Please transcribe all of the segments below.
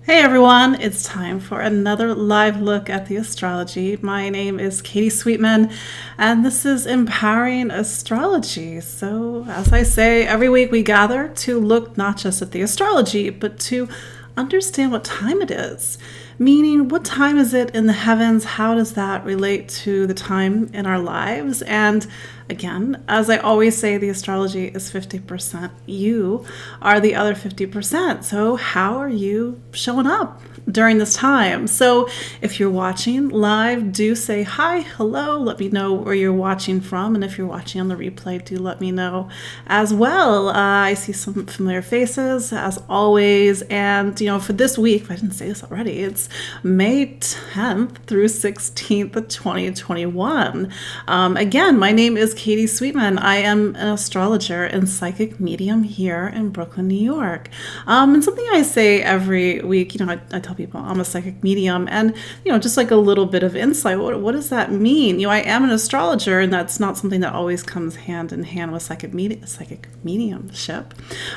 Hey everyone, it's time for another live look at the astrology. My name is Katie Sweetman, and this is Empowering Astrology. So, as I say, every week we gather to look not just at the astrology, but to understand what time it is. Meaning, what time is it in the heavens? How does that relate to the time in our lives? And again, as I always say, the astrology is 50%. You are the other 50%. So, how are you showing up during this time? So, if you're watching live, do say hi, hello, let me know where you're watching from. And if you're watching on the replay, do let me know as well. I see some familiar faces as always. And, for this week, if I didn't say this already, it's May 10th through 16th of 2021. Again, my name is Katie Sweetman. I am an astrologer and psychic medium here in Brooklyn, New York. And something I say every week, I tell people I'm a psychic medium, and just like a little bit of insight. What does that mean? I am an astrologer, and that's not something that always comes hand in hand with psychic mediumship.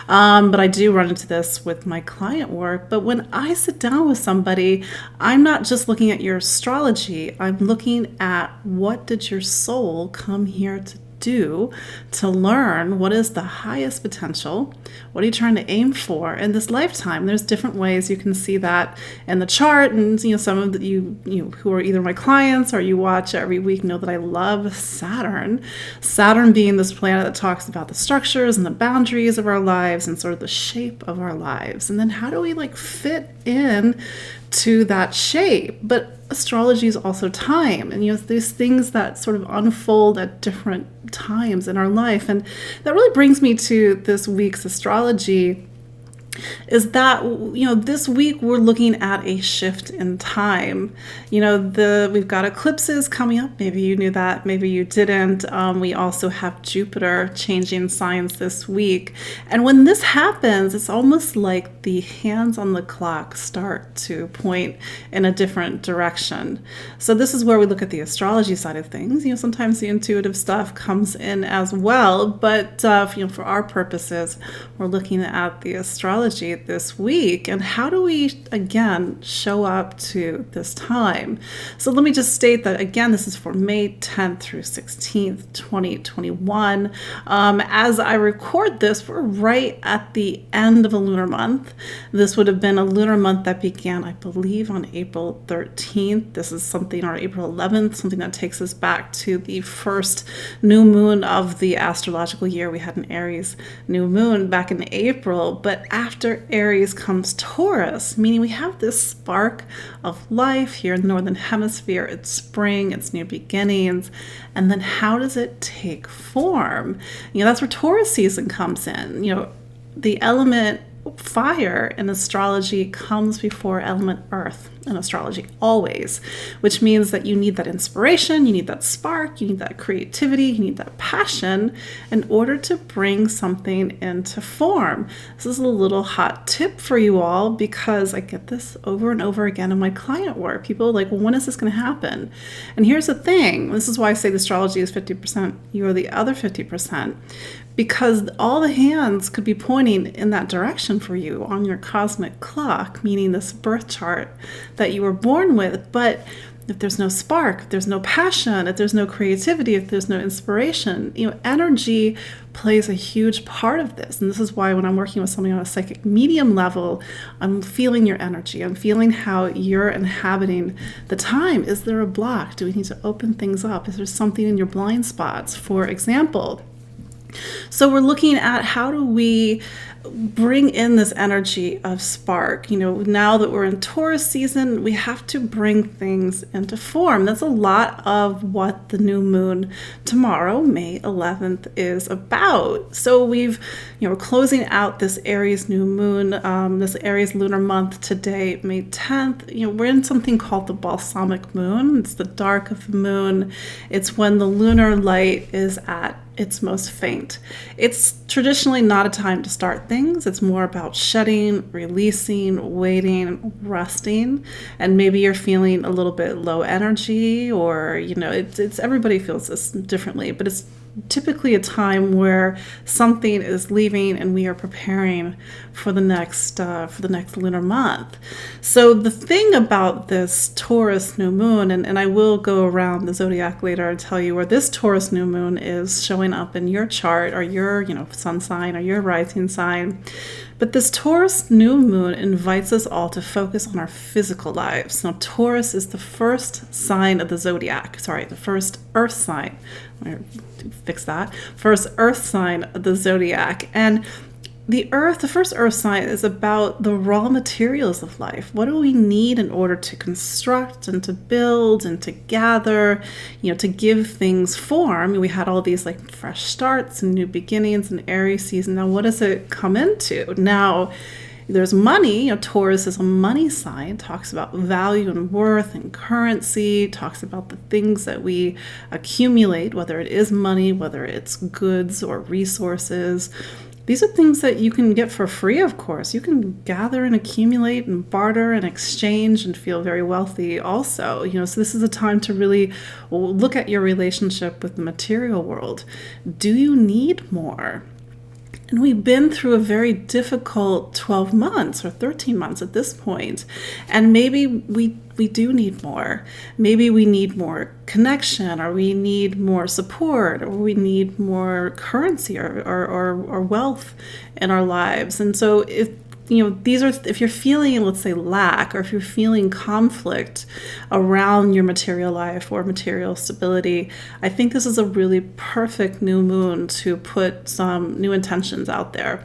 But I do run into this with my client work. But when I sit down with somebody, I'm not just looking at your astrology. I'm looking at what did your soul come here to do, to learn what is the highest potential, what are you trying to aim for in this lifetime. There's different ways you can see that in the chart, and some of you who are either my clients or you watch every week know that I love Saturn being this planet that talks about the structures and the boundaries of our lives and sort of the shape of our lives, and then how do we fit in to that shape. But astrology is also time, and these things that sort of unfold at different times in our life. And that really brings me to this week's astrology, is that this week we're looking at a shift in time. We've got eclipses coming up. Maybe you knew that, maybe you didn't. We also have Jupiter changing signs this week, and when this happens, it's almost like the hands on the clock start to point in a different direction. So this is where we look at the astrology side of things. Sometimes the intuitive stuff comes in as well, but for our purposes, we're looking at the astrology this week, and how do we again show up to this time. So let me just state that again, this is for May 10th through 16th 2021. As I record this, we're right at the end of a lunar month. This would have been a lunar month that began, I believe, on April 13th. This is something, or April 11th, something that takes us back to the first new moon of the astrological year. We had an Aries new moon back in April, but after Aries comes Taurus, meaning we have this spark of life here in the Northern Hemisphere. It's spring, it's new beginnings. And then how does it take form? That's where Taurus season comes in. The element fire in astrology comes before element earth in astrology, always, which means that you need that inspiration, you need that spark, you need that creativity, you need that passion in order to bring something into form. This is a little hot tip for you all, because I get this over and over again in my client work. People are like, well, when is this going to happen? And here's the thing, this is why I say the astrology is 50%, you are the other 50%. Because all the hands could be pointing in that direction for you on your cosmic clock, meaning this birth chart that you were born with. But if there's no spark, if there's no passion, if there's no creativity, if there's no inspiration, energy plays a huge part of this. And this is why when I'm working with somebody on a psychic medium level, I'm feeling your energy. I'm feeling how you're inhabiting the time. Is there a block? Do we need to open things up? Is there something in your blind spots, for example? So we're looking at how do we bring in this energy of spark. Now that we're in Taurus season, we have to bring things into form. That's a lot of what the new moon tomorrow, May 11th, is about. So we're closing out this Aries new moon, this Aries lunar month today, May 10th. We're in something called the balsamic moon. It's the dark of the moon. It's when the lunar light is at its most faint. It's traditionally not a time to start things. It's more about shedding, releasing, waiting, resting, and maybe you're feeling a little bit low energy, or it's everybody feels this differently, but it's typically a time where something is leaving and we are preparing for the next lunar month. So the thing about this Taurus new moon, and I will go around the zodiac later and tell you where this Taurus new moon is showing up in your chart, or your sun sign or your rising sign. But this Taurus new moon invites us all to focus on our physical lives. Now, Taurus is the first sign of the zodiac. Sorry, the first earth sign. Fix that. First earth sign of the zodiac. And the first earth sign is about the raw materials of life. What do we need in order to construct and to build and to gather, to give things form? We had all these like fresh starts and new beginnings in Aries season. Now, what does it come into? Now, there's money. Taurus is a money sign, talks about value and worth and currency, talks about the things that we accumulate, whether it is money, whether it's goods or resources. These are things that you can get for free, of course. You can gather and accumulate and barter and exchange and feel very wealthy also. So this is a time to really look at your relationship with the material world. Do you need more? And we've been through a very difficult 12 months or 13 months at this point. And maybe we do need more. Maybe we need more connection, or we need more support, or we need more currency or wealth in our lives. And so if you're feeling, let's say, lack, or if you're feeling conflict around your material life or material stability, I think this is a really perfect new moon to put some new intentions out there.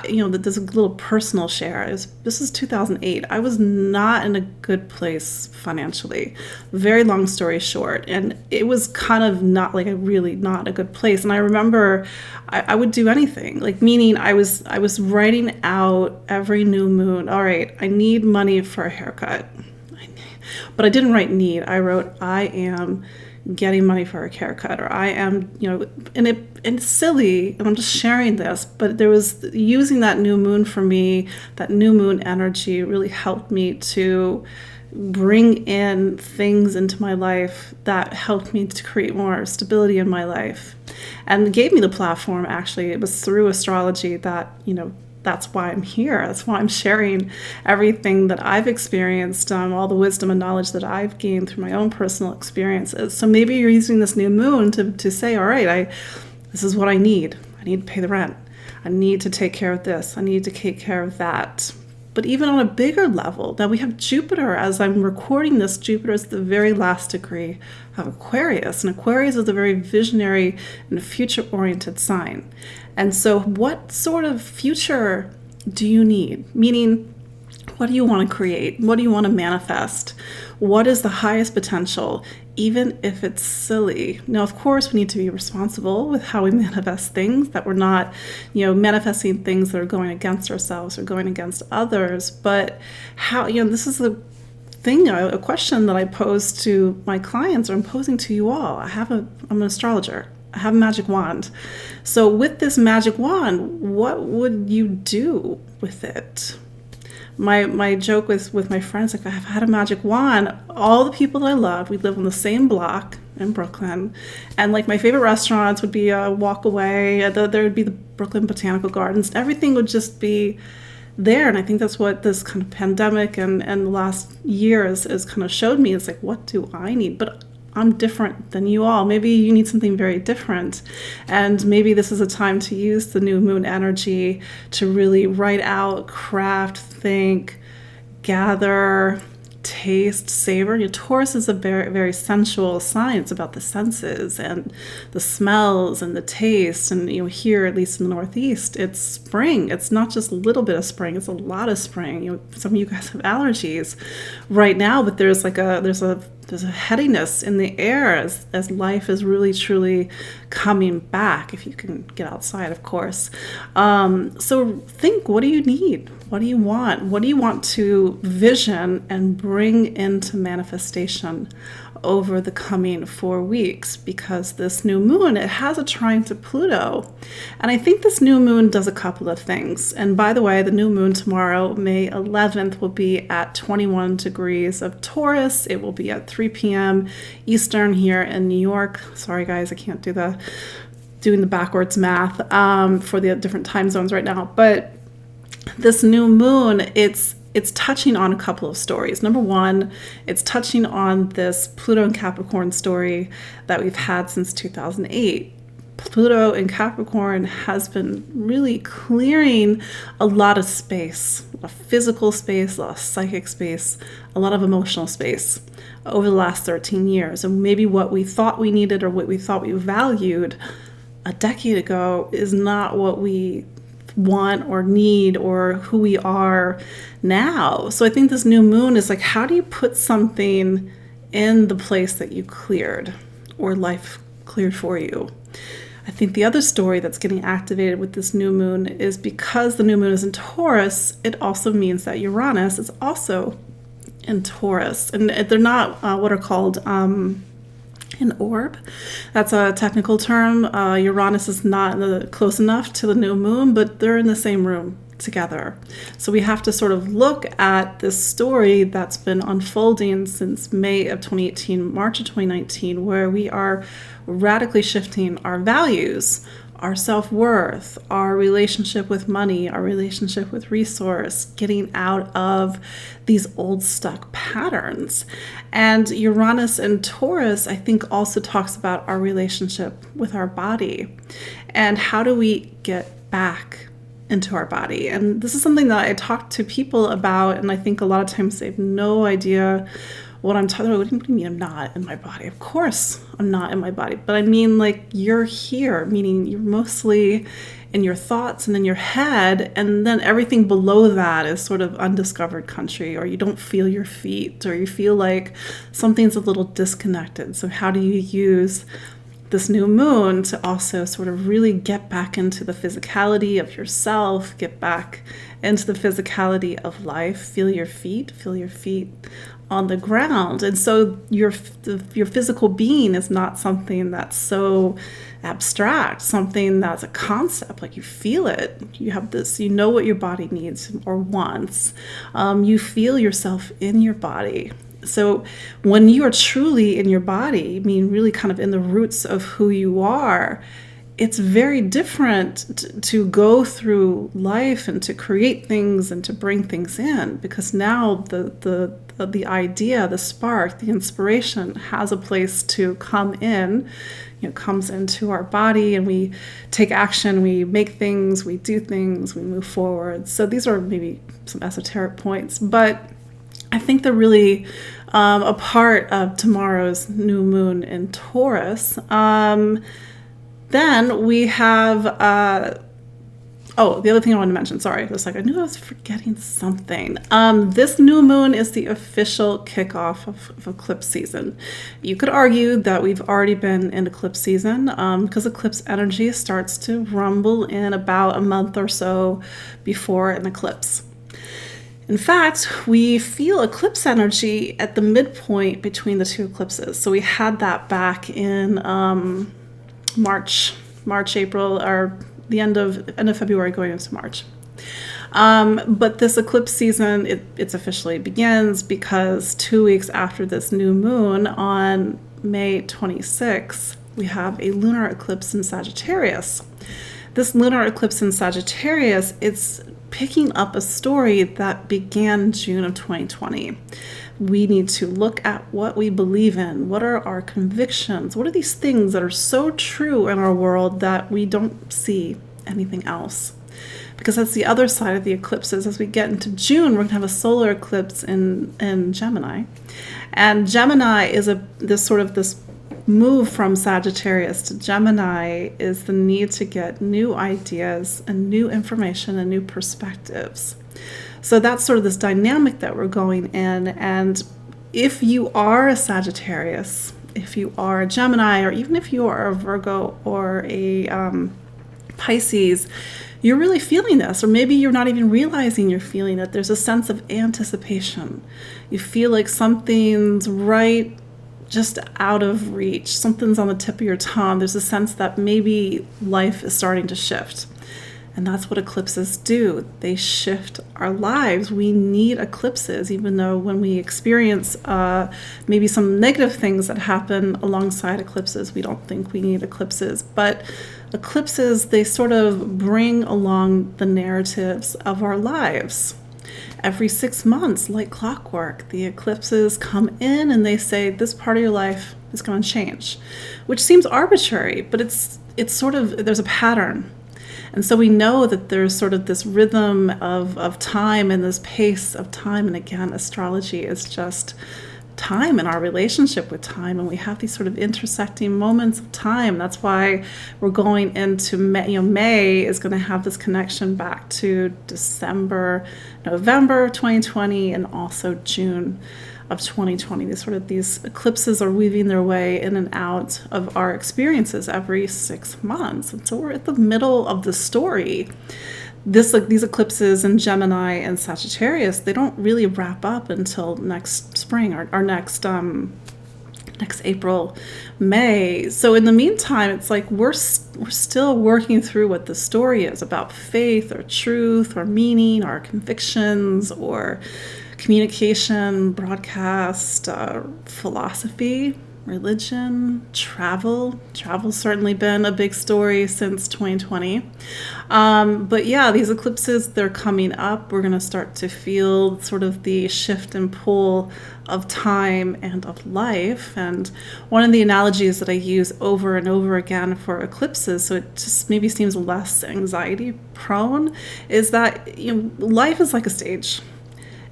There's a little personal share. This is 2008. I was not in a good place financially. Very long story short. And it was kind of not a good place. And I remember I would do anything, meaning I was writing out every new moon. All right, I need money for a haircut. But I didn't write need. I wrote, I am getting money for a haircut, or I am, and it's silly, and I'm just sharing this, but there was using that new moon for me, that new moon energy really helped me to bring in things into my life that helped me to create more stability in my life, and gave me the platform. Actually, it was through astrology that, that's why I'm here. That's why I'm sharing everything that I've experienced, all the wisdom and knowledge that I've gained through my own personal experiences. So maybe you're using this new moon to say, all right, this is what I need. I need to pay the rent. I need to take care of this. I need to take care of that. But even on a bigger level, now we have Jupiter. As I'm recording this, Jupiter is the very last degree of Aquarius. And Aquarius is a very visionary and future-oriented sign. And so what sort of future do you need? Meaning, what do you want to create? What do you want to manifest? What is the highest potential, even if it's silly? Now, of course, we need to be responsible with how we manifest things, that we're not, manifesting things that are going against ourselves or going against others. But how, this is a question that I pose to my clients, or I'm posing to you all. I'm an astrologer. I have a magic wand. So with this magic wand, what would you do with it? My joke with my friends, if I had a magic wand, all the people that I love, we live on the same block in Brooklyn, and my favorite restaurants would be a walk away. There would be the Brooklyn Botanical Gardens. Everything would just be there. And I think that's what this kind of pandemic and the last year is kind of showed me. It's what do I need? But I'm different than you all. Maybe you need something very different. And maybe this is a time to use the new moon energy to really write out, craft, think, gather, taste, savor. Taurus is a very, very sensual sign. It's about the senses and the smells and the taste. And here, at least in the Northeast, it's spring. It's not just a little bit of spring. It's a lot of spring. Some of you guys have allergies right now, but there's a headiness in the air as life is really, truly coming back, if you can get outside, of course. So think, what do you need? What do you want? What do you want to vision and bring into manifestation over the coming 4 weeks? Because this new moon, it has a trine to Pluto. And I think this new moon does a couple of things. And by the way, the new moon tomorrow, May 11th, will be at 21 degrees of Taurus. It will be at 3 p.m. Eastern here in New York. Sorry, guys, I can't do the doing the backwards math for the different time zones right now. But this new moon, it's touching on a couple of stories. Number one, it's touching on this Pluto and Capricorn story that we've had since 2008. Pluto in Capricorn has been really clearing a lot of space, a lot of physical space, a lot of psychic space, a lot of emotional space over the last 13 years. And maybe what we thought we needed or what we thought we valued a decade ago is not what we want or need or who we are now. So I think this new moon is like, how do you put something in the place that you cleared or life cleared for you? I think the other story that's getting activated with this new moon is because the new moon is in Taurus, it also means that Uranus is also in Taurus. And they're not what are called an orb. That's a technical term. Uranus is not close enough to the new moon, but they're in the same room together. So we have to sort of look at this story that's been unfolding since May of 2018, March of 2019, where we are radically shifting our values, our self-worth, our relationship with money, our relationship with resource, getting out of these old stuck patterns. And Uranus and Taurus, I think, also talks about our relationship with our body and how do we get back into our body. And this is something that I talk to people about, and I think a lot of times they have no idea what I'm talking about. What do you mean I'm not in my body? Of course I'm not in my body. But I mean, like, you're here, meaning you're mostly in your thoughts and in your head, and then everything below that is sort of undiscovered country, or you don't feel your feet, or you feel like something's a little disconnected. So how do you use this new moon to also sort of really get back into the physicality of yourself, get back into the physicality of life, feel your feet on the ground? And so your physical being is not something that's so abstract, something that's a concept, like you feel it. You have this, you know what your body needs or wants. You feel yourself in your body. So when you are truly in your body, I mean, really kind of in the roots of who you are, it's very different to go through life and to create things and to bring things in, because now the idea, the spark, the inspiration has a place to come in. Comes into our body, and we take action, we make things, we do things, we move forward. So these are maybe some esoteric points, but I think they're really a part of tomorrow's new moon in Taurus. Then we have, the other thing I wanted to mention, sorry, I knew I was forgetting something. This new moon is the official kickoff of eclipse season. You could argue that we've already been in eclipse season because eclipse energy starts to rumble in about a month or so before an eclipse. In fact, we feel eclipse energy at the midpoint between the two eclipses. So we had that back in March, April, or the end of February going into March. But this eclipse season, it officially begins because 2 weeks after this new moon on May 26th, we have a lunar eclipse in Sagittarius. This lunar eclipse in Sagittarius, it's picking up a story that began in June of 2020. We need to look at what we believe in. What are our convictions? What are these things that are so true in our world that we don't see anything else? Because that's the other side of the eclipses. As we get into June, we're going to have a solar eclipse in Gemini. And Gemini is this move from Sagittarius to Gemini is the need to get new ideas and new information and new perspectives. So that's sort of this dynamic that we're going in. And if you are a Sagittarius, if you are a Gemini, or even if you are a Virgo or a Pisces, you're really feeling this, or maybe you're not even realizing you're feeling it. There's a sense of anticipation. You feel like something's right just out of reach. Something's on the tip of your tongue. There's a sense that maybe life is starting to shift. And that's what eclipses do. They shift our lives. We need eclipses, even though when we experience maybe some negative things that happen alongside eclipses, we don't think we need eclipses. But eclipses, they sort of bring along the narratives of our lives. Every 6 months, like clockwork, the eclipses come in and they say this part of your life is going to change, which seems arbitrary, but it's sort of, there's a pattern. And so we know that there's sort of this rhythm of time and this pace of time. And again, astrology is just time and our relationship with time, and we have these sort of intersecting moments of time. That's why we're going into May. May is going to have this connection back to December, November 2020, and also June of 2020. These eclipses are weaving their way in and out of our experiences every 6 months, and so we're at the middle of the story. These eclipses in Gemini and Sagittarius, they don't really wrap up until next spring or next April, May. So in the meantime, it's like we're still working through what the story is about: faith or truth or meaning or convictions or communication, broadcast, philosophy, religion, travel. Travel's certainly been a big story since 2020. But yeah, these eclipses, they're coming up. We're going to start to feel sort of the shift and pull of time and of life. And one of the analogies that I use over and over again for eclipses, so it just maybe seems less anxiety prone, is that life is like a stage.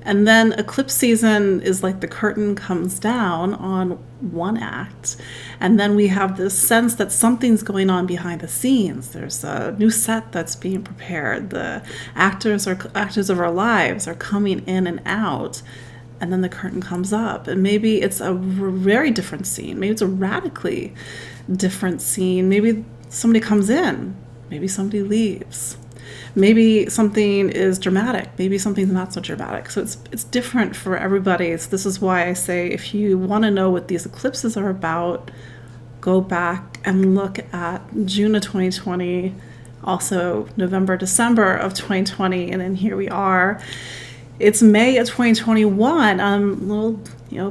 And then eclipse season is like the curtain comes down on one act. And then we have this sense that something's going on behind the scenes. There's a new set that's being prepared. The actors of our lives are coming in and out. And then the curtain comes up. And maybe it's a very different scene. Maybe it's a radically different scene. Maybe somebody comes in. Maybe somebody leaves. Maybe something is dramatic. Maybe something's not so dramatic. So it's different for everybody. So this is why I say, if you want to know what these eclipses are about, go back and look at June of 2020, also November, December of 2020, and then here we are. It's May of 2021. Little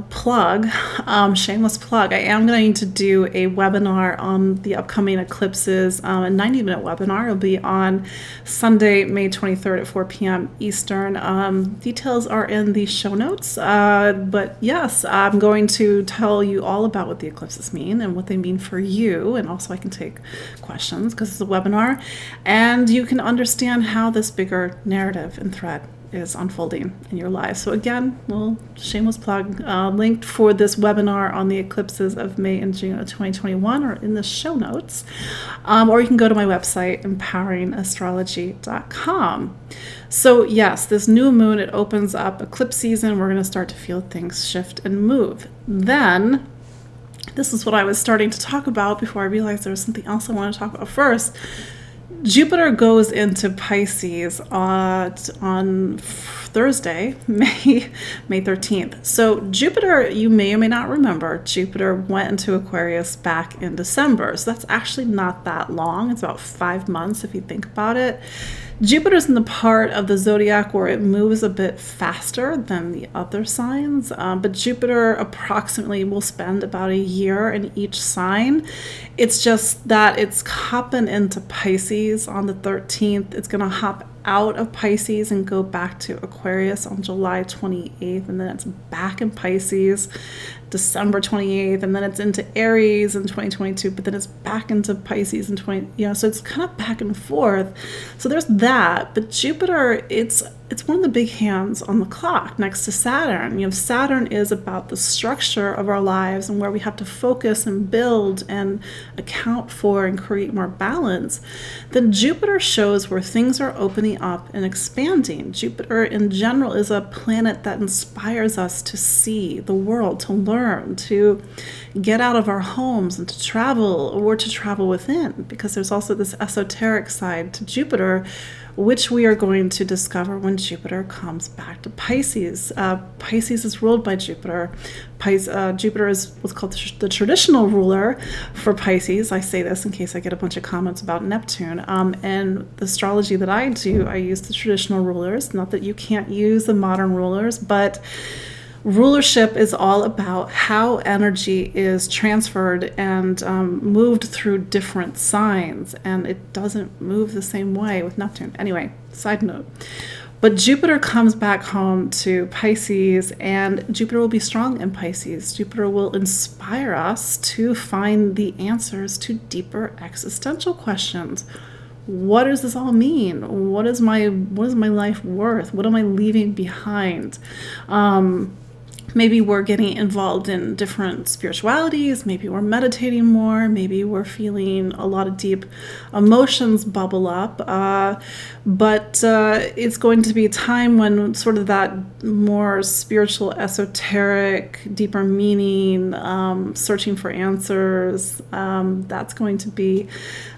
plug, shameless plug. I am going to do a webinar on the upcoming eclipses, a 90-minute webinar. It'll be on Sunday, May 23rd at 4 p.m. Eastern. Details are in the show notes. But yes, I'm going to tell you all about what the eclipses mean and what they mean for you. And also I can take questions because it's a webinar. And you can understand how this bigger narrative and thread is unfolding in your life. So again, little shameless plug, linked for this webinar on the eclipses of May and June of 2021 or in the show notes. Or you can go to my website, empoweringastrology.com. So yes, this new moon, it opens up eclipse season. We're going to start to feel things shift and move. Then, this is what I was starting to talk about before I realized there was something else I want to talk about first. Jupiter goes into Pisces on Thursday, May 13th. So Jupiter, you may or may not remember, Jupiter went into Aquarius back in December. So that's actually not that long. It's about 5 months if you think about it. Jupiter's in the part of the zodiac where it moves a bit faster than the other signs, but Jupiter approximately will spend about a year in each sign. It's just that it's hopping into Pisces on the 13th. It's going to hop out of Pisces and go back to Aquarius on July 28th, and then it's back in Pisces December 28th, and then it's into Aries in 2022, but then it's back into Pisces in so it's kind of back and forth. So there's that, but Jupiter, it's one of the big hands on the clock next to Saturn. Saturn is about the structure of our lives and where we have to focus and build and account for and create more balance. Then Jupiter shows where things are opening up and expanding. Jupiter in general is a planet that inspires us to see the world, to learn, to get out of our homes and to travel, or to travel within, because there's also this esoteric side to Jupiter, which we are going to discover when Jupiter comes back to Pisces. Pisces is ruled by Jupiter. Jupiter is what's called the traditional ruler for Pisces. I say this in case I get a bunch of comments about Neptune. And the astrology that I do, I use the traditional rulers. Not that you can't use the modern rulers, but Rulership is all about how energy is transferred and moved through different signs, and it doesn't move the same way with Neptune. Anyway, side note. But Jupiter comes back home to Pisces, and Jupiter will be strong in Pisces. Jupiter will inspire us to find the answers to deeper existential questions. What does this all mean? What is my life worth? What am I leaving behind? Maybe we're getting involved in different spiritualities. Maybe we're meditating more. Maybe we're feeling a lot of deep emotions bubble up. But it's going to be a time when sort of that more spiritual, esoteric, deeper meaning, searching for answers, that's going to be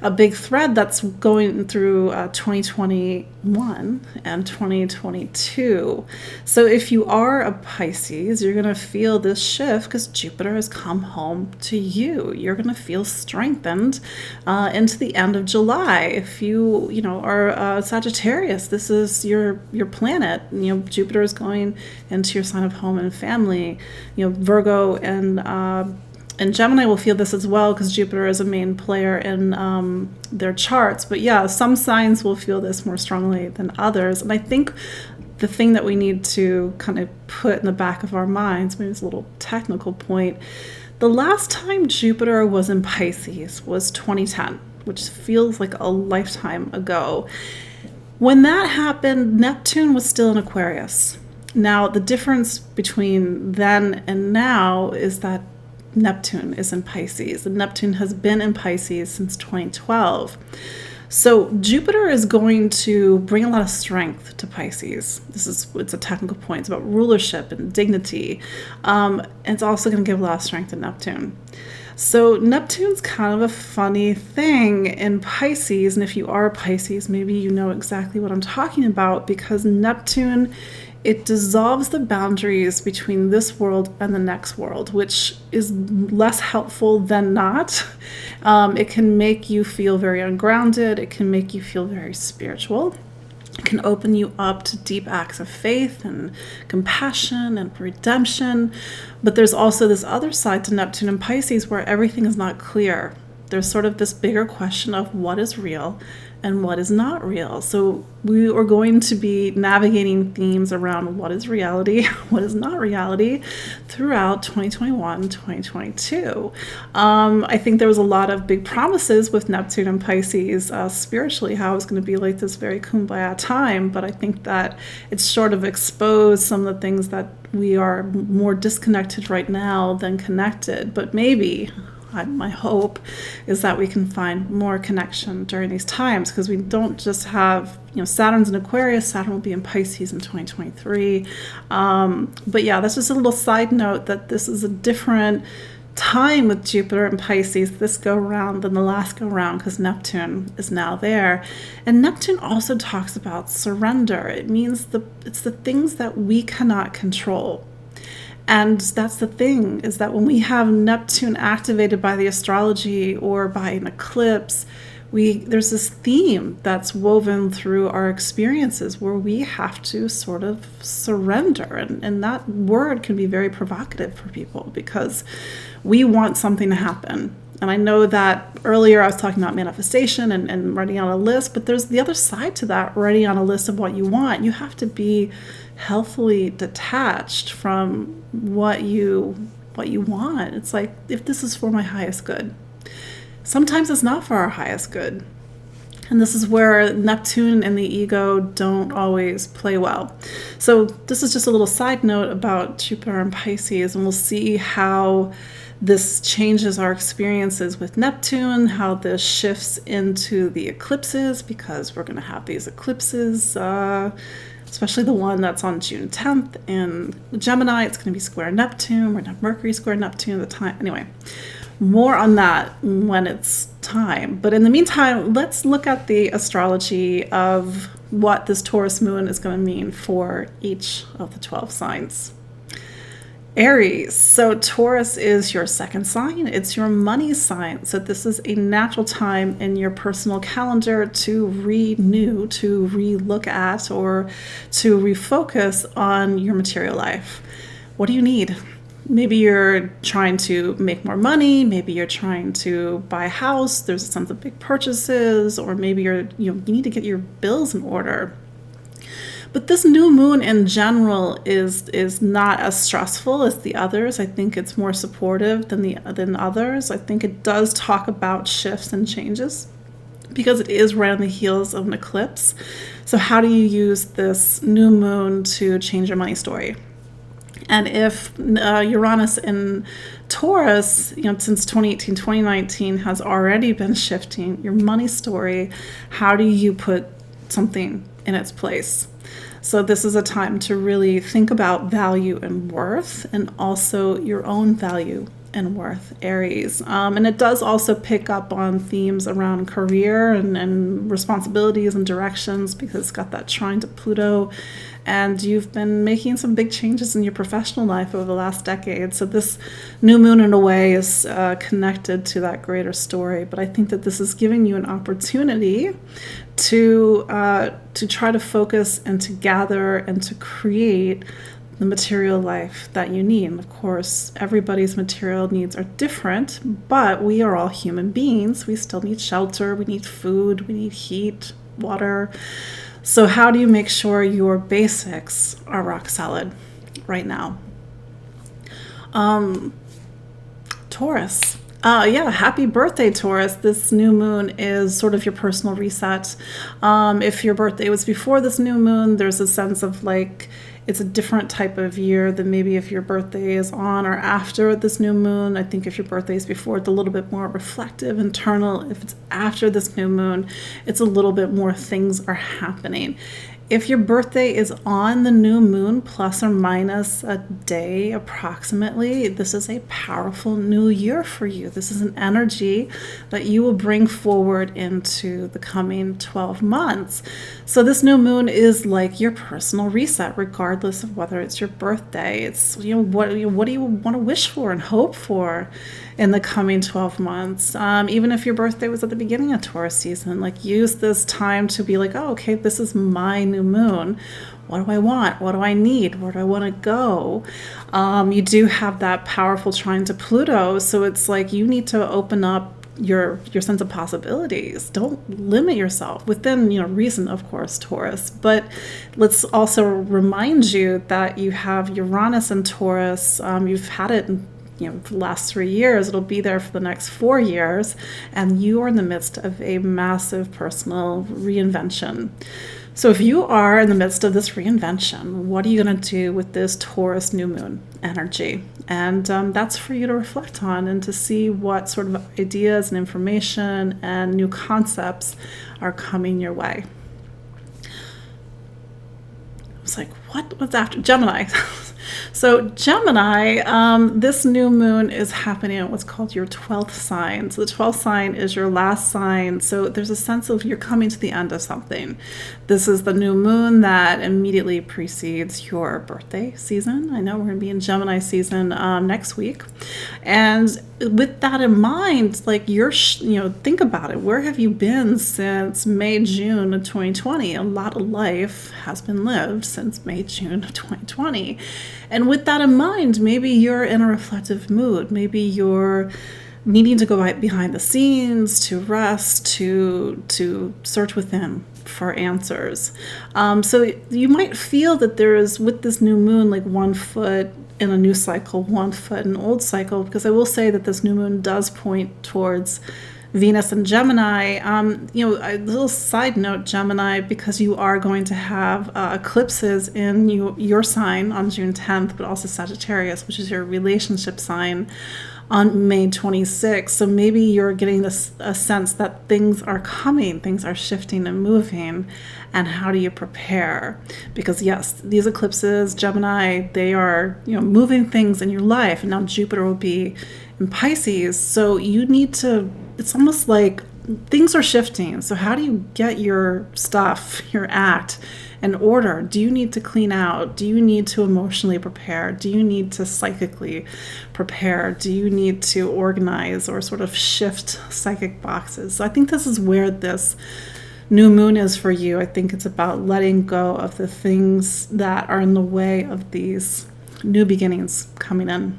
a big thread that's going through 2021 and 2022. So if you are a Pisces, you're going to feel this shift because Jupiter has come home to you. You're going to feel strengthened into the end of July. If you are Sagittarius, this is your planet. Jupiter is going into your sign of home and family. Virgo and Gemini will feel this as well because Jupiter is a main player in their charts. But yeah, some signs will feel this more strongly than others. And I think the thing that we need to kind of put in the back of our minds, maybe it's a little technical point, the last time Jupiter was in Pisces was 2010, which feels like a lifetime ago. When that happened, Neptune was still in Aquarius. Now, the difference between then and now is that Neptune is in Pisces, and Neptune has been in Pisces since 2012. So Jupiter is going to bring a lot of strength to Pisces. It's a technical point. It's about rulership and dignity. And it's also going to give a lot of strength to Neptune. So Neptune's kind of a funny thing in Pisces. And if you are a Pisces, maybe you know exactly what I'm talking about, because Neptune, it dissolves the boundaries between this world and the next world, which is less helpful than not. It can make you feel very ungrounded. It can make you feel very spiritual. It can open you up to deep acts of faith and compassion and redemption. But there's also this other side to Neptune and Pisces where everything is not clear. There's sort of this bigger question of what is real and what is not real. So we are going to be navigating themes around what is reality, what is not reality throughout 2021, 2022. I think there was a lot of big promises with Neptune and Pisces spiritually, how it's going to be like this very kumbaya time. But I think that it's sort of exposed some of the things that we are more disconnected right now than connected. But maybe my hope is that we can find more connection during these times, because we don't just have, Saturn's in Aquarius. Saturn will be in Pisces in 2023. But yeah, that's just a little side note that this is a different time with Jupiter and Pisces this go round than the last go round, because Neptune is now there. And Neptune also talks about surrender. It means it's the things that we cannot control. And that's the thing, is that when we have Neptune activated by the astrology or by an eclipse, there's this theme that's woven through our experiences where we have to sort of surrender. And that word can be very provocative for people because we want something to happen. And I know that earlier I was talking about manifestation and writing on a list, but there's the other side to that, writing on a list of what you want. You have to be healthily detached from what you want. It's like, if this is for my highest good. Sometimes it's not for our highest good. And this is where Neptune and the ego don't always play well. So this is just a little side note about Jupiter and Pisces, and we'll see how this changes our experiences with Neptune, how this shifts into the eclipses, because we're going to have these eclipses, especially the one that's on June 10th in Gemini. It's going to be square Neptune. We're going to have Mercury square Neptune at the time. Anyway, more on that when it's time. But in the meantime, let's look at the astrology of what this Taurus moon is going to mean for each of the 12 signs. Aries. So Taurus is your second sign. It's your money sign. So this is a natural time in your personal calendar to renew, to relook at, or to refocus on your material life. what do you need? Maybe you're trying to make more money. Maybe you're trying to buy a house. There's a sense of big purchases, or maybe you need to get your bills in order. But this new moon in general is not as stressful as the others. I think it's more supportive than others. I think it does talk about shifts and changes because it is right on the heels of an eclipse. So how do you use this new moon to change your money story? And if Uranus in Taurus, since 2018, 2019 has already been shifting your money story, how do you put something in its place? So this is a time to really think about value and worth, and also your own value and worth, Aries. And it does also pick up on themes around career and responsibilities and directions, because it's got that trine to Pluto, and you've been making some big changes in your professional life over the last decade. So this new moon in a way is connected to that greater story. But I think that this is giving you an opportunity to try to focus and to gather and to create the material life that you need. And of course, everybody's material needs are different, but we are all human beings. We still need shelter, we need food, we need heat, water. So how do you make sure your basics are rock solid right now? Taurus. Happy birthday, Taurus. This new moon is sort of your personal reset. If your birthday was before this new moon, there's a sense of like, it's a different type of year than maybe if your birthday is on or after this new moon. I think if your birthday is before, it's a little bit more reflective, internal. If it's after this new moon, it's a little bit more things are happening. If your birthday is on the new moon, plus or minus a day approximately, this is a powerful new year for you. This is an energy that you will bring forward into the coming 12 months. So this new moon is like your personal reset, regardless of whether it's your birthday. It's, what do you want to wish for and hope for in the coming 12 months? Even if your birthday was at the beginning of Taurus season, like use this time to be like, oh, okay, this is my new moon. What do I want? What do I need? Where do I want to go? You do have that powerful trine to Pluto, so it's like you need to open up your sense of possibilities. Don't limit yourself within reason, of course, Taurus. But let's also remind you that you have Uranus and Taurus. You've had it in the last 3 years. It'll be there for the next 4 years, and you are in the midst of a massive personal reinvention. So if you are in the midst of this reinvention, what are you going to do with this Taurus new moon energy? And that's for you to reflect on and to see what sort of ideas and information and new concepts are coming your way. I was like, what's after Gemini? So Gemini, this new moon is happening at what's called your 12th sign. So the 12th sign is your last sign. So there's a sense of you're coming to the end of something. This is the new moon that immediately precedes your birthday season. I know we're going to be in Gemini season next week. And with that in mind, like think about it. Where have you been since May, June of 2020? A lot of life has been lived since May, June of 2020. And with that in mind, maybe you're in a reflective mood. Maybe you're needing to go behind the scenes, to rest, to search within for answers. So you might feel that there is, with this new moon, like 1 foot in a new cycle, 1 foot in an old cycle, because I will say that this new moon does point towards Venus and Gemini. A little side note, Gemini, because you are going to have eclipses in your sign on June 10th, but also Sagittarius, which is your relationship sign, on May 26th. So maybe you're getting a sense that things are coming, things are shifting and moving, and how do you prepare? Because yes, these eclipses, Gemini, they are moving things in your life, and now Jupiter will be in Pisces. So you need to, it's almost like things are shifting. So how do you get your stuff, your act in order? Do you need to clean out? Do you need to emotionally prepare? Do you need to psychically prepare? Do you need to organize or sort of shift psychic boxes? So I think this is where this new moon is for you. I think it's about letting go of the things that are in the way of these new beginnings coming in.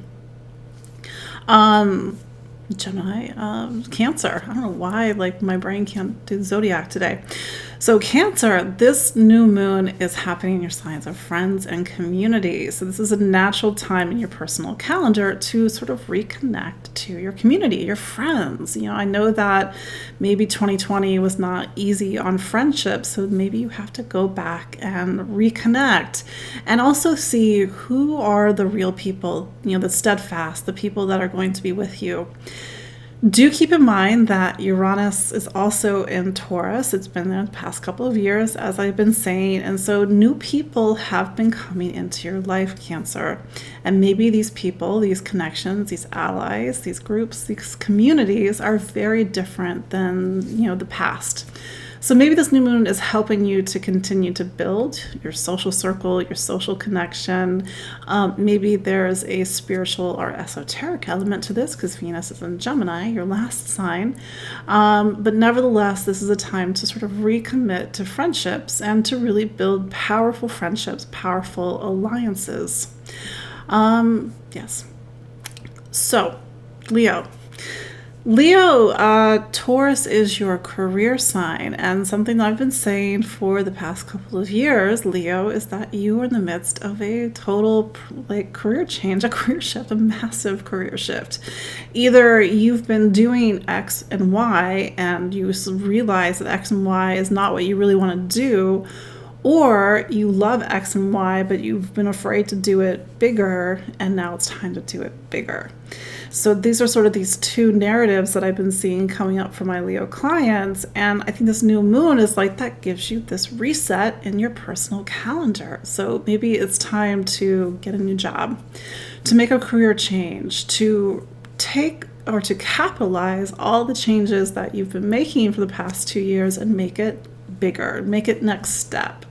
Gemini, Cancer. I don't know why, like, my brain can't do zodiac today. So Cancer, this new moon is happening in your signs of friends and community. So this is a natural time in your personal calendar to sort of reconnect to your community, your friends. You know, I know that maybe 2020 was not easy on friendships, so maybe you have to go back and reconnect and also see who are the real people, you know, the steadfast, the people that are going to be with you. Do keep in mind that Uranus is also in Taurus. It's been there the past couple of years, as I've been saying. And so new people have been coming into your life, Cancer. And maybe these people, these connections, these allies, these groups, these communities are very different than, you know, the past. So maybe this new moon is helping you to continue to build your social circle, your social connection. Maybe there's a spiritual or esoteric element to this because Venus is in Gemini, your last sign. But nevertheless, this is a time to sort of recommit to friendships and to really build powerful friendships, powerful alliances. Yes. So, Leo, Taurus is your career sign, and something that I've been saying for the past couple of years, Leo, is that you are in the midst of a total career change, a career shift, a massive career shift. Either you've been doing X and Y and you realize that X and Y is not what you really want to do, or you love X and Y, but you've been afraid to do it bigger, and now it's time to do it bigger. So these are sort of these two narratives that I've been seeing coming up for my Leo clients, and I think this new moon is like that gives you this reset in your personal calendar. So maybe it's time to get a new job, to make a career change, to take or to capitalize all the changes that you've been making for the past 2 years and make it bigger, make it next step.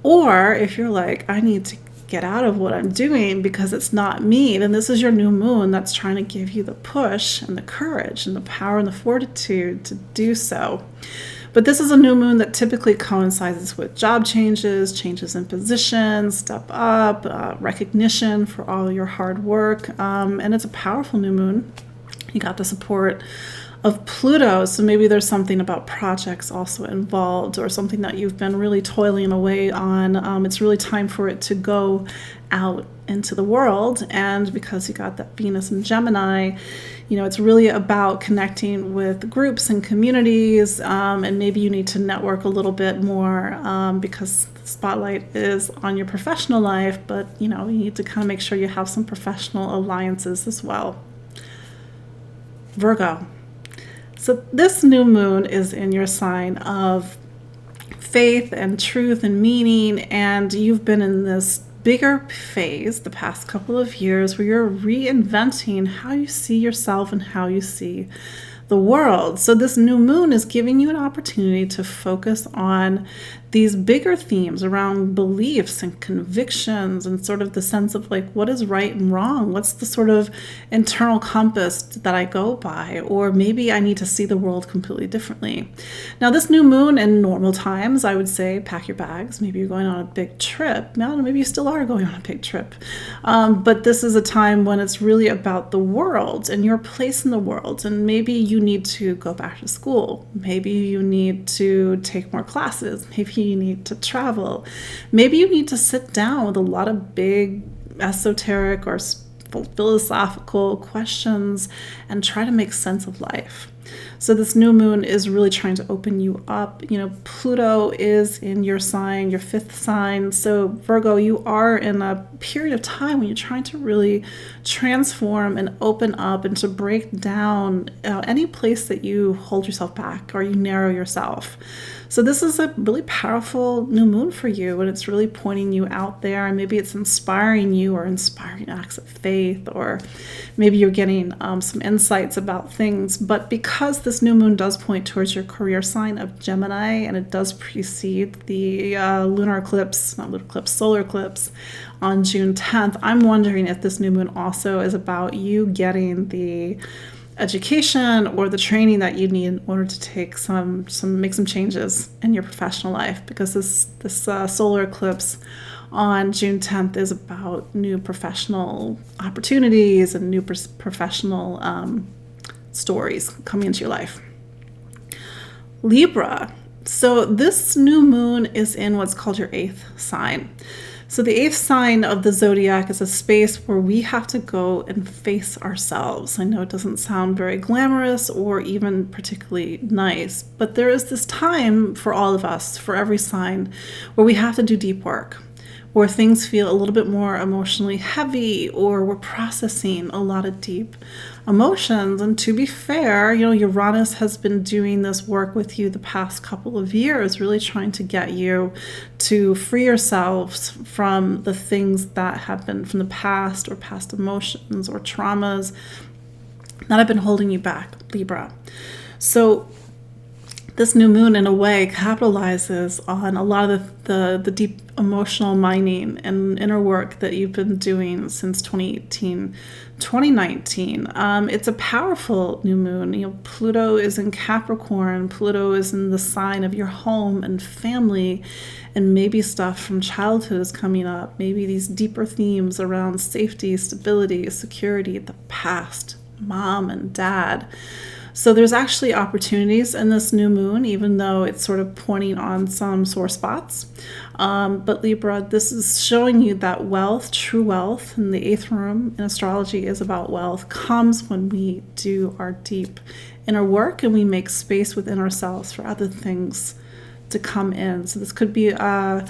Or if you're like, I need to get out of what I'm doing because it's not me, then this is your new moon that's trying to give you the push and the courage and the power and the fortitude to do so. But this is a new moon that typically coincides with job changes, changes in position, step up, recognition for all your hard work. And it's a powerful new moon. You got the support of Pluto, so maybe there's something about projects also involved or something that you've been really toiling away on. It's really time for it to go out into the world, and because you got that Venus in Gemini, you know, it's really about connecting with groups and communities, and maybe you need to network a little bit more because the spotlight is on your professional life, but you know, you need to kind of make sure you have some professional alliances as well. Virgo. So this new moon is in your sign of faith and truth and meaning, and you've been in this bigger phase the past couple of years where you're reinventing how you see yourself and how you see the world. So this new moon is giving you an opportunity to focus on these bigger themes around beliefs and convictions and sort of the sense of like, what is right and wrong? What's the sort of internal compass that I go by? Or maybe I need to see the world completely differently. Now, this new moon in normal times, I would say pack your bags. Maybe you're going on a big trip. Now, maybe you still are going on a big trip. But this is a time when it's really about the world and your place in the world. And maybe you need to go back to school. Maybe you need to take more classes. Maybe you need to travel. Maybe you need to sit down with a lot of big esoteric or philosophical questions and try to make sense of life. So this new moon is really trying to open you up. You know, Pluto is in your sign, your fifth sign. So Virgo, you are in a period of time when you're trying to really transform and open up and to break down any place that you hold yourself back or you narrow yourself. So this is a really powerful new moon for you, and it's really pointing you out there, and maybe it's inspiring you or inspiring acts of faith, or maybe you're getting some insights about things. But because this new moon does point towards your career sign of Gemini, and it does precede the solar eclipse on June 10th, I'm wondering if this new moon also is about you getting the education or the training that you need in order to take make some changes in your professional life, because this solar eclipse on June 10th is about new professional opportunities and new professional stories coming into your life. Libra. So this new moon is in what's called your 8th sign. So the 8th sign of the zodiac is a space where we have to go and face ourselves. I know it doesn't sound very glamorous or even particularly nice, but there is this time for all of us, for every sign, where we have to do deep work, where things feel a little bit more emotionally heavy, or we're processing a lot of deep emotions. And to be fair, Uranus has been doing this work with you the past couple of years, really trying to get you to free yourselves from the things that have been from the past, or past emotions or traumas that have been holding you back, Libra. So this new moon, in a way, capitalizes on a lot of the deep emotional mining and inner work that you've been doing since 2018, 2019. It's a powerful new moon. Pluto is in Capricorn. Pluto is in the sign of your home and family, and maybe stuff from childhood is coming up. Maybe these deeper themes around safety, stability, security, the past, mom and dad. So there's actually opportunities in this new moon, even though it's sort of pointing on some sore spots. But Libra, this is showing you that wealth, true wealth, in the 8th room in astrology is about wealth, comes when we do our deep inner work and we make space within ourselves for other things to come in. So this could be a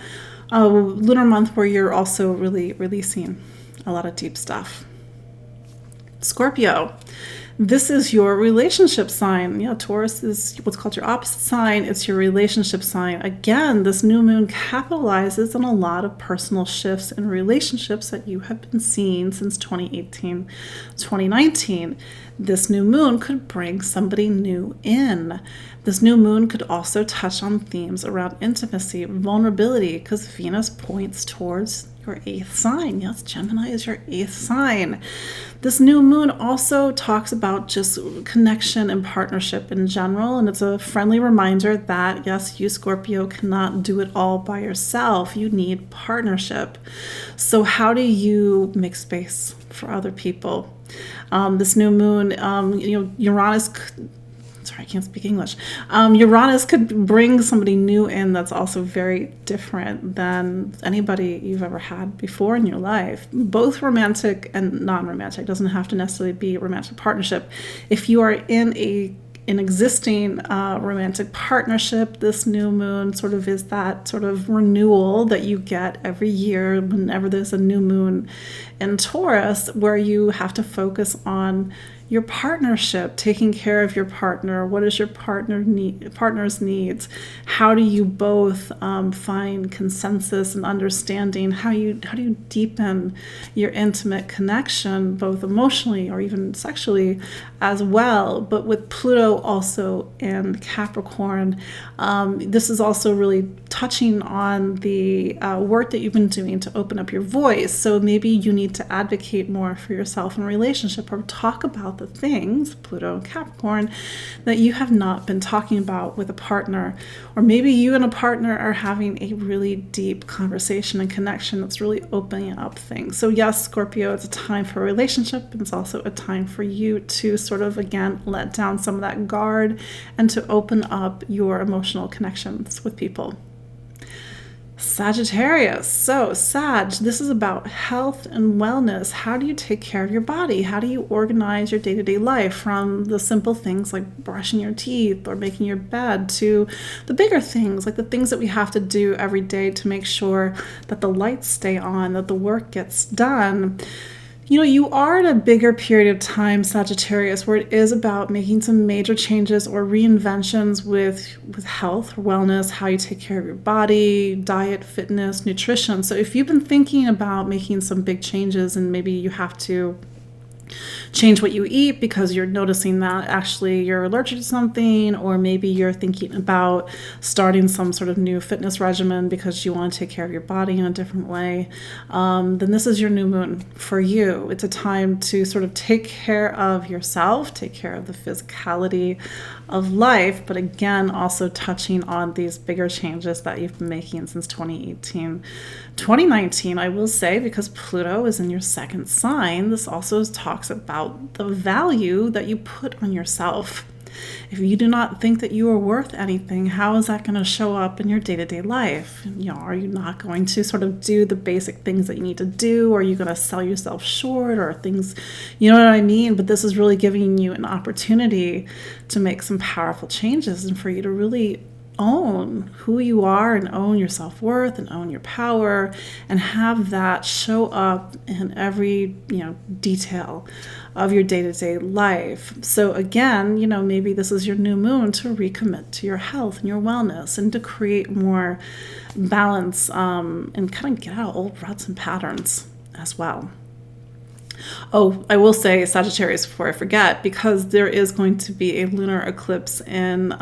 lunar month where you're also really releasing a lot of deep stuff. Scorpio. This is your relationship sign. Taurus is what's called your opposite sign. It's your relationship sign. Again, this new moon capitalizes on a lot of personal shifts in relationships that you have been seeing since 2018, 2019. This new moon could bring somebody new in. This new moon could also touch on themes around intimacy, vulnerability, because Venus points towards your 8th sign. Yes, Gemini is your 8th sign. This new moon also talks about just connection and partnership in general, and it's a friendly reminder that, yes, you, Scorpio, cannot do it all by yourself. You need partnership. So how do you make space for other people? This new moon, Uranus, sorry, I can't speak English. Uranus could bring somebody new in that's also very different than anybody you've ever had before in your life. Both romantic and non-romantic. Doesn't have to necessarily be a romantic partnership. If you are in an existing romantic partnership, this new moon sort of is that sort of renewal that you get every year whenever there's a new moon in Taurus, where you have to focus on your partnership, taking care of your partner. What is your partner's needs? How do you both find consensus and understanding? How do you deepen your intimate connection, both emotionally or even sexually as well? But with Pluto also in Capricorn, this is also really touching on the work that you've been doing to open up your voice. So maybe you need to advocate more for yourself in a relationship, or talk about the things, Pluto and Capricorn, that you have not been talking about with a partner. Or maybe you and a partner are having a really deep conversation and connection that's really opening up things. So yes, Scorpio, it's a time for a relationship, and it's also a time for you to sort of, again, let down some of that guard and to open up your emotional connections with people. Sagittarius. So Sag, this is about health and wellness. How do you take care of your body? How do you organize your day-to-day life, from the simple things like brushing your teeth or making your bed to the bigger things, like the things that we have to do every day to make sure that the lights stay on, that the work gets done. You are in a bigger period of time, Sagittarius, where it is about making some major changes or reinventions with health, wellness, how you take care of your body, diet, fitness, nutrition. So if you've been thinking about making some big changes, and maybe you have to change what you eat because you're noticing that actually you're allergic to something, or maybe you're thinking about starting some sort of new fitness regimen because you want to take care of your body in a different way, then this is your new moon for you. It's a time to sort of take care of yourself, take care of the physicality of life, but again, also touching on these bigger changes that you've been making since 2018, 2019, I will say, because Pluto is in your second sign, this also talks about the value that you put on yourself. If you do not think that you are worth anything, how is that going to show up in your day-to-day life? Are you not going to sort of do the basic things that you need to do? Are you going to sell yourself short or things, you know what I mean? But this is really giving you an opportunity to make some powerful changes and for you to really own who you are and own your self-worth and own your power and have that show up in every detail of your day-to-day life. So again, maybe this is your new moon to recommit to your health and your wellness and to create more balance and kind of get out of old ruts and patterns as well. Oh, I will say Sagittarius before I forget, because there is going to be a lunar eclipse in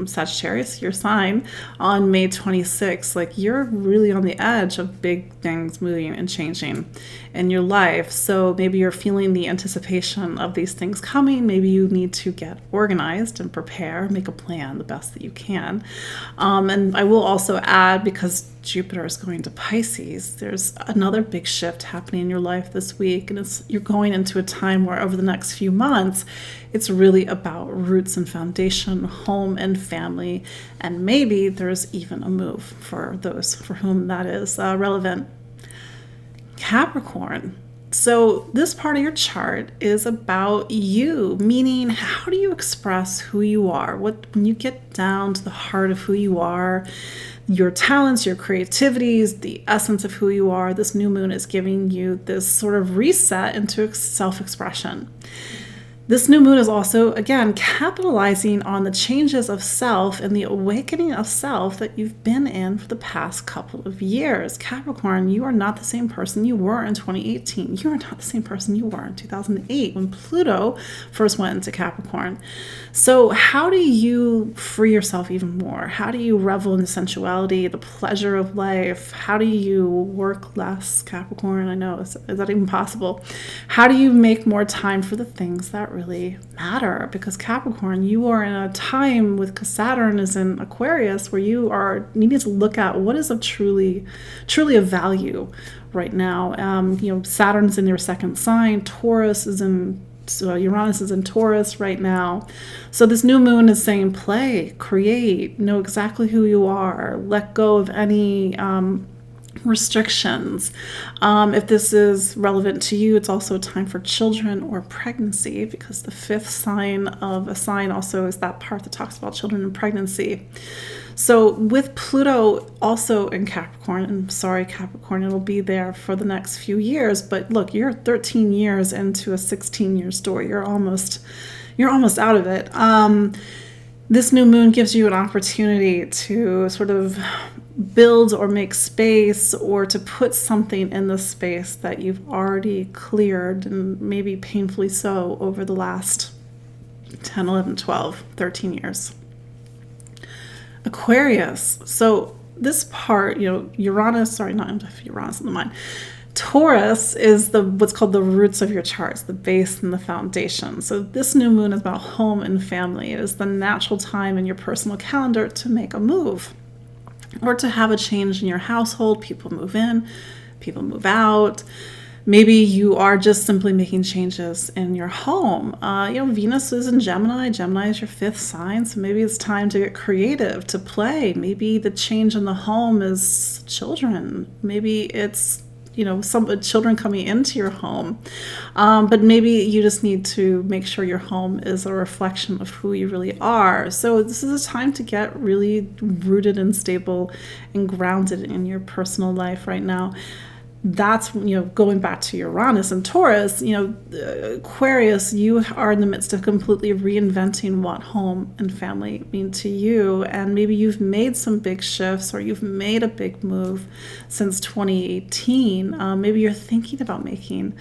Sagittarius, your sign, on May 26th. Like, you're really on the edge of big things moving and changing in your life. So maybe you're feeling the anticipation of these things coming. Maybe you need to get organized and prepare, make a plan the best that you can. And I will also add, because Jupiter is going to Pisces, there's another big shift happening in your life this week, and you're going into a time where over the next few months it's really about roots and foundation, home and family, and maybe there's even a move for those for whom that is relevant. Capricorn. So this part of your chart is about you, meaning how do you express who you are? When you get down to the heart of who you are, your talents, your creativities, the essence of who you are, this new moon is giving you this sort of reset into self-expression. This new moon is also, again, capitalizing on the changes of self and the awakening of self that you've been in for the past couple of years. Capricorn, you are not the same person you were in 2018. You are not the same person you were in 2008 when Pluto first went into Capricorn. So how do you free yourself even more? How do you revel in the sensuality, the pleasure of life? How do you work less, Capricorn? I know, is that even possible? How do you make more time for the things that really matter? Because Capricorn, you are in a time with Saturn is in Aquarius where you are needing to look at what is of truly of value right now. Saturn's in your second sign. Uranus is in Taurus right now. So this new moon is saying play, create, know exactly who you are, let go of any restrictions. If this is relevant to you, it's also a time for children or pregnancy, because the fifth sign of a sign also is that part that talks about children and pregnancy. So with Pluto also in Capricorn, and sorry Capricorn, it'll be there for the next few years, but look, you're 13 years into a 16-year story. You're almost out of it. This new moon gives you an opportunity to sort of build or make space, or to put something in the space that you've already cleared, and maybe painfully so, over the last 10, 11, 12, 13 years. Aquarius. So this part, Uranus, Uranus in the mind. Taurus is what's called the roots of your charts, the base and the foundation. So this new moon is about home and family. It is the natural time in your personal calendar to make a move or to have a change in your household. People move in, people move out. Maybe you are just simply making changes in your home. Venus is in Gemini. Gemini is your fifth sign, so maybe it's time to get creative, to play. Maybe the change in the home is children. Maybe it's some children coming into your home. But maybe you just need to make sure your home is a reflection of who you really are. So this is a time to get really rooted and stable and grounded in your personal life right now. That's, going back to Uranus and Taurus, Aquarius, you are in the midst of completely reinventing what home and family mean to you. And maybe you've made some big shifts, or you've made a big move since 2018. Maybe you're thinking about making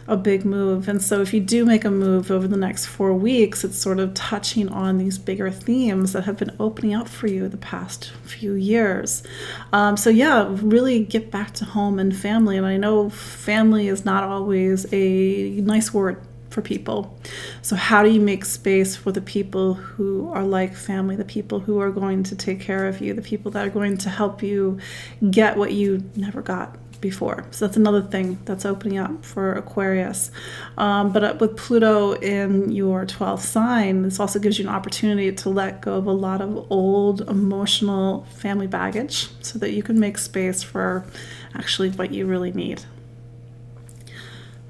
a big move. And so if you do make a move over the next 4 weeks, it's sort of touching on these bigger themes that have been opening up for you the past few years. Really get back to home and family. And I know family is not always a nice word for people. So how do you make space for the people who are like family, the people who are going to take care of you, the people that are going to help you get what you never got before? So that's another thing that's opening up for Aquarius. But with Pluto in your 12th sign, this also gives you an opportunity to let go of a lot of old emotional family baggage so that you can make space for actually what you really need.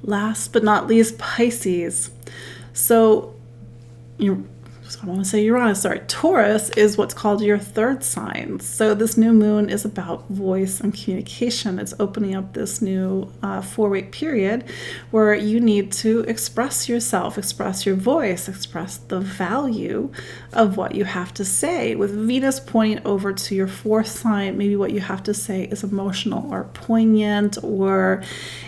Last but not least, Pisces. So I want to say Uranus, sorry. Taurus is what's called your third sign. So this new moon is about voice and communication. It's opening up this new 4-week period where you need to express yourself, express your voice, express the value of what you have to say. With Venus pointing over to your 4th sign, maybe what you have to say is emotional or poignant, or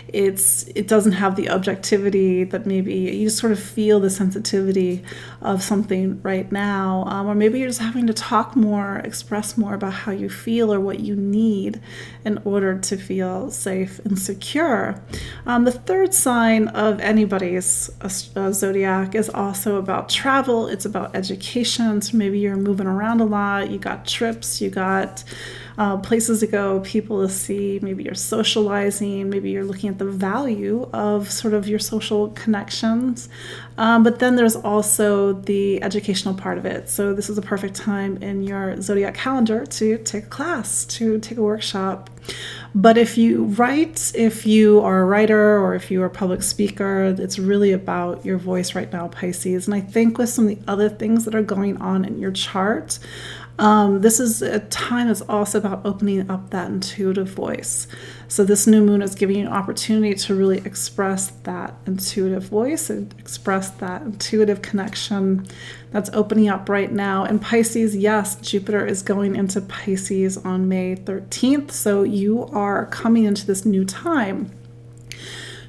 it doesn't have the objectivity that maybe you just sort of feel the sensitivity of something right now, or maybe you're just having to talk more, express more about how you feel or what you need in order to feel safe and secure. The 3rd sign of anybody's zodiac is also about travel. It's about education. So maybe you're moving around a lot, you got trips, you got places to go, people to see, maybe you're socializing, maybe you're looking at the value of sort of your social connections. But then there's also the educational part of it. So this is a perfect time in your zodiac calendar to take a class, to take a workshop. But if you write, if you are a writer, or if you are a public speaker, it's really about your voice right now, Pisces. And I think with some of the other things that are going on in your chart, this is a time that's also about opening up that intuitive voice. So this new moon is giving you an opportunity to really express that intuitive voice and express that intuitive connection that's opening up right now. And Pisces, yes, Jupiter is going into Pisces on May 13th. So you are coming into this new time.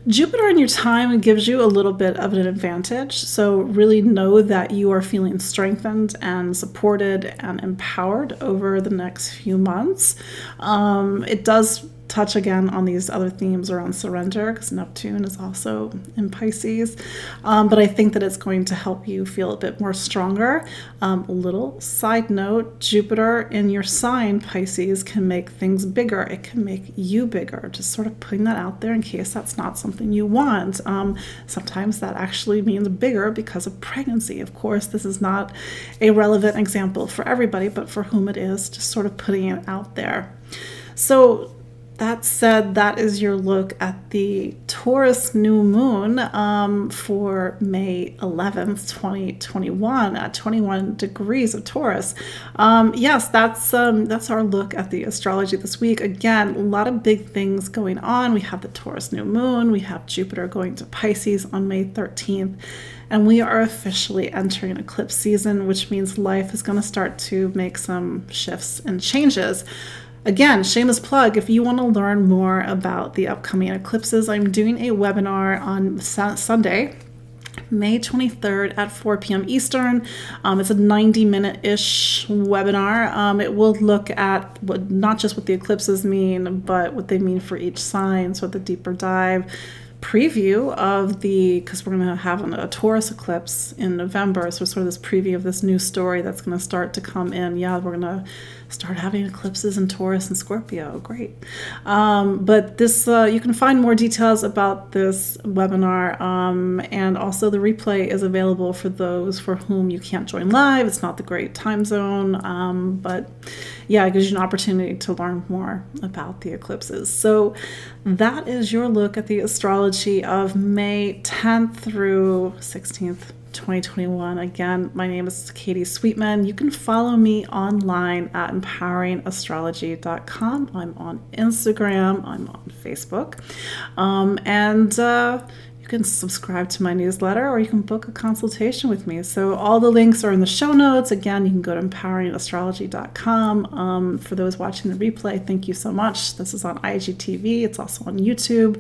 Jupiter in your time gives you a little bit of an advantage. So really know that you are feeling strengthened and supported and empowered over the next few months. It does touch again on these other themes around surrender, because Neptune is also in Pisces. But I think that it's going to help you feel a bit more stronger. A little side note, Jupiter in your sign, Pisces, can make things bigger. It can make you bigger. Just sort of putting that out there in case that's not something you want. Sometimes that actually means bigger because of pregnancy. Of course, this is not a relevant example for everybody, but for whom it is, just sort of putting it out there. So that said, that is your look at the Taurus new moon for May 11th, 2021 at 21 degrees of Taurus. Yes, that's our look at the astrology this week. Again, a lot of big things going on. We have the Taurus new moon. We have Jupiter going to Pisces on May 13th. And we are officially entering eclipse season, which means life is going to start to make some shifts and changes. Again, shameless plug, if you want to learn more about the upcoming eclipses, I'm doing a webinar on Sunday, May 23rd at 4 p.m. Eastern. It's a 90-minute-ish webinar. It will look at not just what the eclipses mean, but what they mean for each sign, so the deeper dive preview of because we're going to have a Taurus eclipse in November, so sort of this preview of this new story that's going to start to come in. Yeah, we're going to start having eclipses in Taurus and Scorpio. Great. But this, you can find more details about this webinar, and also the replay is available for those for whom you can't join live. It's not the great time zone, but yeah, it gives you an opportunity to learn more about the eclipses. So that is your look at the astrology of May 10th through 16th. 2021. Again, my name is Katie Sweetman. You can follow me online at empoweringastrology.com. I'm on Instagram. I'm on Facebook. And you can subscribe to my newsletter, or you can book a consultation with me. So all the links are in the show notes. Again, you can go to empoweringastrology.com. For those watching the replay, thank you so much. This is on IGTV. It's also on YouTube.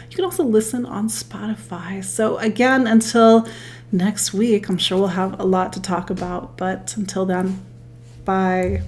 You can also listen on Spotify. So again, until next week, I'm sure we'll have a lot to talk about, but until then, bye.